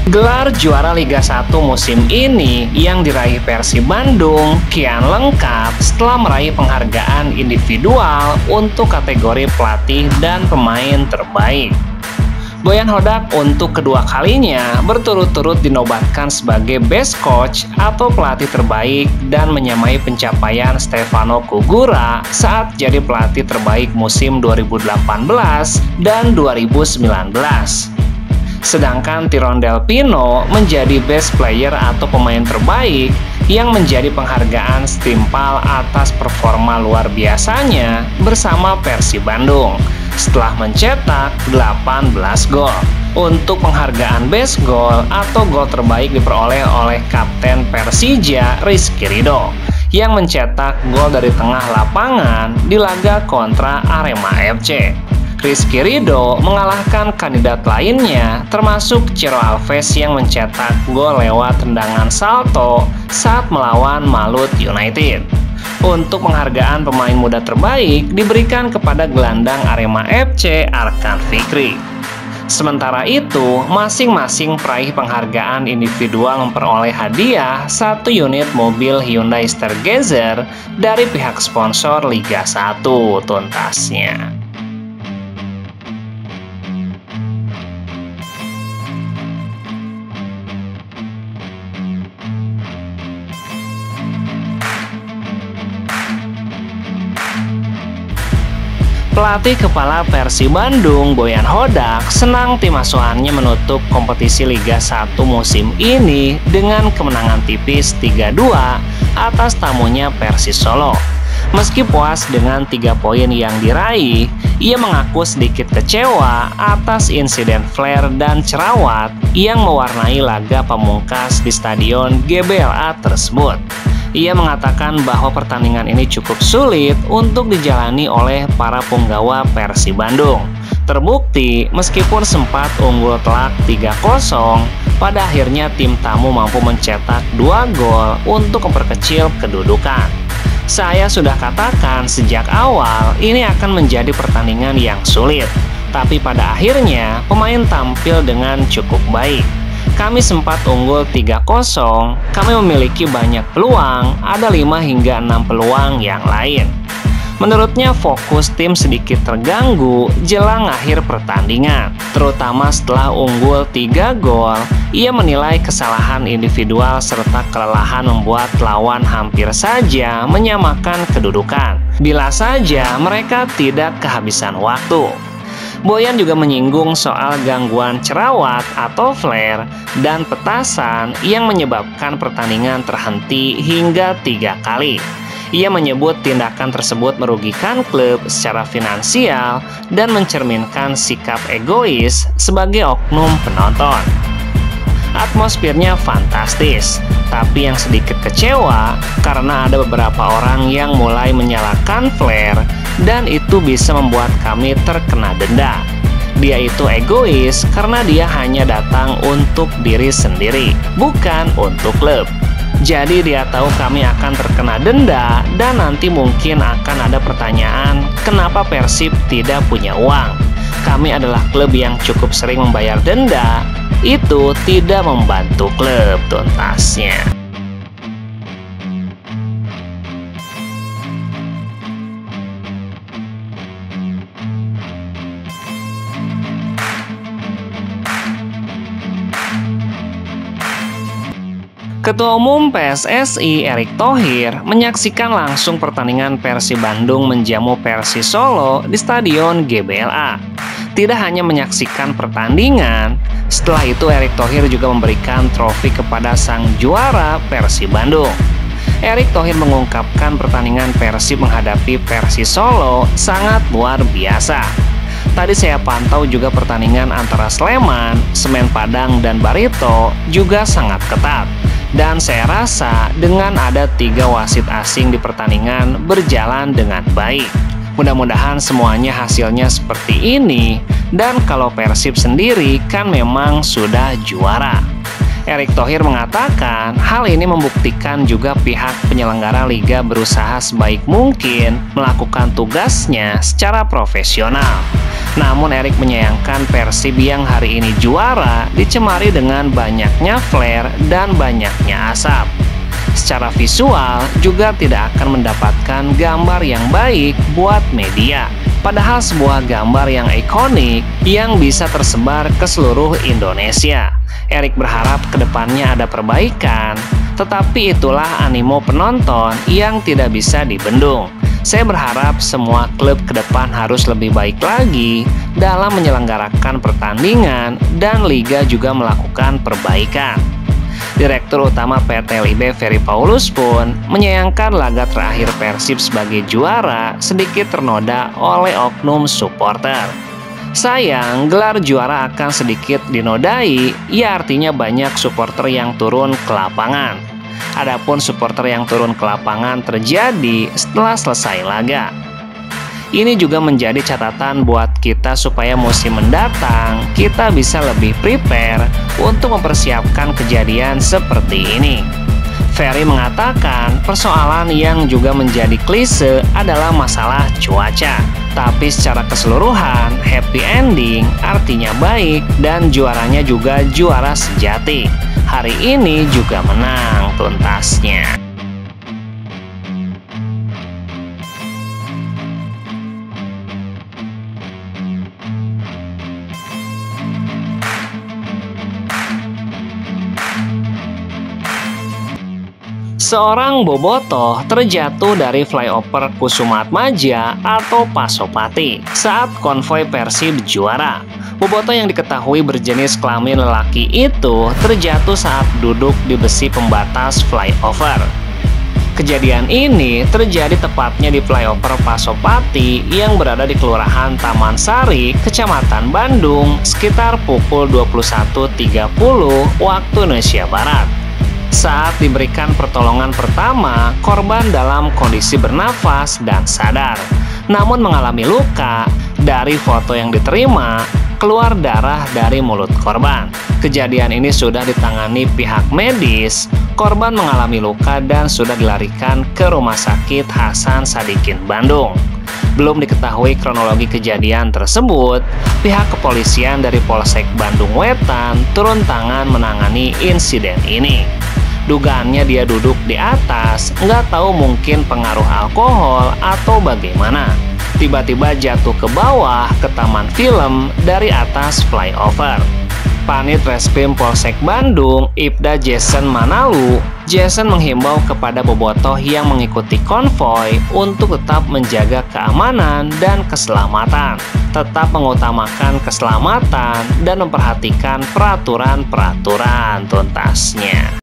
Gelar juara Liga 1 musim ini yang diraih Persib Bandung kian lengkap setelah meraih penghargaan individual untuk kategori pelatih dan pemain terbaik. Boyan Hodak untuk kedua kalinya berturut-turut dinobatkan sebagai Best Coach atau pelatih terbaik dan menyamai pencapaian Stefano Cugura saat jadi pelatih terbaik musim 2018 dan 2019. Sedangkan Tyrone Del Pino menjadi Best Player atau pemain terbaik yang menjadi penghargaan setimpal atas performa luar biasanya bersama Persib Bandung setelah mencetak 18 gol. Untuk penghargaan Best Goal atau gol terbaik diperoleh oleh Kapten Persija Rizky Ridho yang mencetak gol dari tengah lapangan di laga kontra Arema FC. Rizky Ridho mengalahkan kandidat lainnya termasuk Ciro Alves yang mencetak gol lewat tendangan salto saat melawan Malut United. Untuk penghargaan pemain muda terbaik diberikan kepada gelandang Arema FC Arkan Fikri. Sementara itu, masing-masing peraih penghargaan individual memperoleh hadiah 1 unit mobil Hyundai Stargazer dari pihak sponsor Liga 1 tuntasnya. Pelatih kepala Persib Bandung, Boyan Hodak, senang tim asuhannya menutup kompetisi Liga 1 musim ini dengan kemenangan tipis 3-2 atas tamunya Persis Solo. Meski puas dengan 3 poin yang diraih, ia mengaku sedikit kecewa atas insiden flare dan cerawat yang mewarnai laga pamungkas di Stadion GBLA tersebut. Ia mengatakan bahwa pertandingan ini cukup sulit untuk dijalani oleh para punggawa Persib Bandung. Terbukti, meskipun sempat unggul telak 3-0, pada akhirnya tim tamu mampu mencetak 2 gol untuk memperkecil kedudukan. Saya sudah katakan sejak awal ini akan menjadi pertandingan yang sulit, tapi pada akhirnya pemain tampil dengan cukup baik. Kami sempat unggul 3-0, kami memiliki banyak peluang, ada 5 hingga 6 peluang yang lain. Menurutnya fokus tim sedikit terganggu jelang akhir pertandingan, terutama setelah unggul 3 gol. Ia menilai kesalahan individual serta kelelahan membuat lawan hampir saja menyamakan kedudukan, bila saja mereka tidak kehabisan waktu. Boyan juga menyinggung soal gangguan cerawat atau flare dan petasan yang menyebabkan pertandingan terhenti hingga 3 kali. Ia menyebut tindakan tersebut merugikan klub secara finansial dan mencerminkan sikap egois sebagai oknum penonton. Atmosfernya fantastis, tapi yang sedikit kecewa karena ada beberapa orang yang mulai menyalakan flare dan itu bisa membuat kami terkena denda. Dia itu egois karena dia hanya datang untuk diri sendiri, bukan untuk klub. Jadi dia tahu kami akan terkena denda dan nanti mungkin akan ada pertanyaan kenapa Persib tidak punya uang. Kami adalah klub yang cukup sering membayar denda, itu tidak membantu klub tuntasnya. Ketua Umum PSSI Erick Thohir menyaksikan langsung pertandingan Persib Bandung menjamu Persis Solo di Stadion GBLA. Tidak hanya menyaksikan pertandingan, setelah itu Erick Thohir juga memberikan trofi kepada sang juara Persib Bandung. Erick Thohir mengungkapkan pertandingan Persib menghadapi Persis Solo sangat luar biasa. Tadi saya pantau juga pertandingan antara Sleman, Semen Padang, dan Barito juga sangat ketat. Dan saya rasa dengan ada 3 wasit asing di pertandingan berjalan dengan baik. Mudah-mudahan semuanya hasilnya seperti ini. Dan kalau Persib sendiri kan memang sudah juara. Erick Thohir mengatakan hal ini membuktikan juga pihak penyelenggara liga berusaha sebaik mungkin melakukan tugasnya secara profesional. Namun Erik menyayangkan Persib yang hari ini juara dicemari dengan banyaknya flare dan banyaknya asap. Secara visual juga tidak akan mendapatkan gambar yang baik buat media. Padahal sebuah gambar yang ikonik yang bisa tersebar ke seluruh Indonesia. Erik berharap kedepannya ada perbaikan, tetapi itulah animo penonton yang tidak bisa dibendung. Saya berharap semua klub ke depan harus lebih baik lagi dalam menyelenggarakan pertandingan dan liga juga melakukan perbaikan. Direktur Utama PT LIB Ferry Paulus pun menyayangkan laga terakhir Persib sebagai juara sedikit ternoda oleh oknum supporter. Sayang, gelar juara akan sedikit dinodai, ya artinya banyak supporter yang turun ke lapangan. Adapun supporter yang turun ke lapangan terjadi setelah selesai laga. Ini juga menjadi catatan buat kita supaya musim mendatang kita bisa lebih prepare untuk mempersiapkan kejadian seperti ini. Ferry mengatakan persoalan yang juga menjadi klise adalah masalah cuaca. Tapi secara keseluruhan, happy ending artinya baik dan juaranya juga juara sejati. Hari ini juga menang tuntasnya. Seorang bobotoh terjatuh dari flyover Kusumaatmadja atau Pasopati saat konvoi Persib juara. Bobotoh yang diketahui berjenis kelamin lelaki itu terjatuh saat duduk di besi pembatas flyover. Kejadian ini terjadi tepatnya di flyover Pasopati yang berada di Kelurahan Taman Sari, Kecamatan Bandung, sekitar pukul 21.30 waktu Indonesia Barat. Saat diberikan pertolongan pertama, korban dalam kondisi bernafas dan sadar, namun mengalami luka. Dari foto yang diterima, keluar darah dari mulut korban. Kejadian ini sudah ditangani pihak medis. Korban mengalami luka dan sudah dilarikan ke Rumah Sakit Hasan Sadikin Bandung. Belum diketahui kronologi kejadian tersebut. Pihak kepolisian dari Polsek Bandung Wetan turun tangan menangani insiden ini. Dugaannya dia duduk di atas, nggak tahu mungkin pengaruh alkohol atau bagaimana. Tiba-tiba jatuh ke bawah ke taman film dari atas flyover. Panit Reskrim Polsek Bandung, Ibda Jason Manalu, Jason menghimbau kepada bobotoh yang mengikuti konvoi untuk tetap menjaga keamanan dan keselamatan, tetap mengutamakan keselamatan dan memperhatikan peraturan-peraturan tuntasnya.